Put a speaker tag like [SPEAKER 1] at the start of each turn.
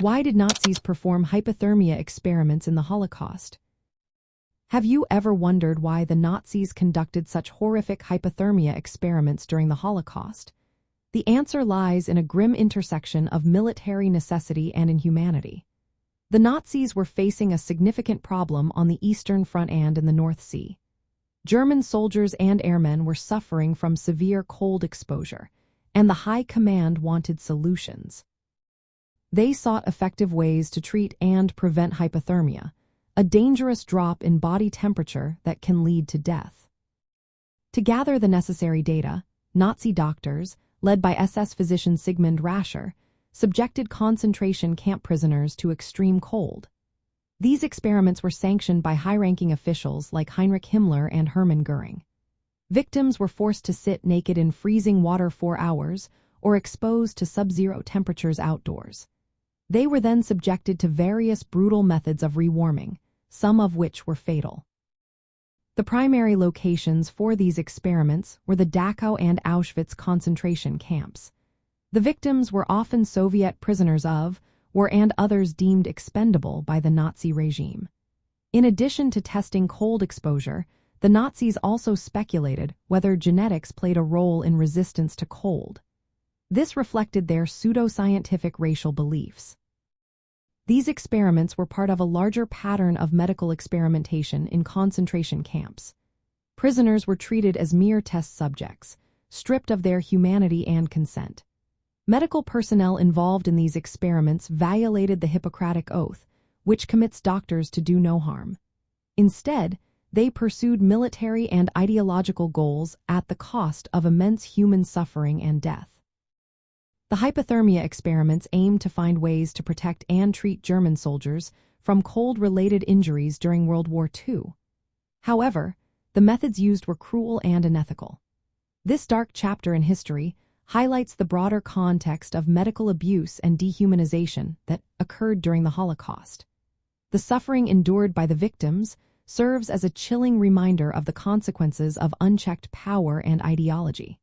[SPEAKER 1] Why did Nazis perform hypothermia experiments in the Holocaust? Have you ever wondered why the Nazis conducted such horrific hypothermia experiments during the Holocaust? The answer lies in a grim intersection of military necessity and inhumanity. The Nazis were facing a significant problem on the Eastern Front and in the North Sea. German soldiers and airmen were suffering from severe cold exposure, and the High Command wanted solutions. They sought effective ways to treat and prevent hypothermia, a dangerous drop in body temperature that can lead to death. To gather the necessary data, Nazi doctors, led by SS physician Sigmund Rascher, subjected concentration camp prisoners to extreme cold. These experiments were sanctioned by high-ranking officials like Heinrich Himmler and Hermann Göring. Victims were forced to sit naked in freezing water 4 hours or exposed to sub-zero temperatures outdoors. They were then subjected to various brutal methods of rewarming, some of which were fatal. The primary locations for these experiments were the Dachau and Auschwitz concentration camps. The victims were often Soviet prisoners of war and others deemed expendable by the Nazi regime. In addition to testing cold exposure, the Nazis also speculated whether genetics played a role in resistance to cold. This reflected their pseudoscientific racial beliefs. These experiments were part of a larger pattern of medical experimentation in concentration camps. Prisoners were treated as mere test subjects, stripped of their humanity and consent. Medical personnel involved in these experiments violated the Hippocratic Oath, which commits doctors to do no harm. Instead, they pursued military and ideological goals at the cost of immense human suffering and death. The hypothermia experiments aimed to find ways to protect and treat German soldiers from cold-related injuries during World War II. However, the methods used were cruel and unethical. This dark chapter in history highlights the broader context of medical abuse and dehumanization that occurred during the Holocaust. The suffering endured by the victims serves as a chilling reminder of the consequences of unchecked power and ideology.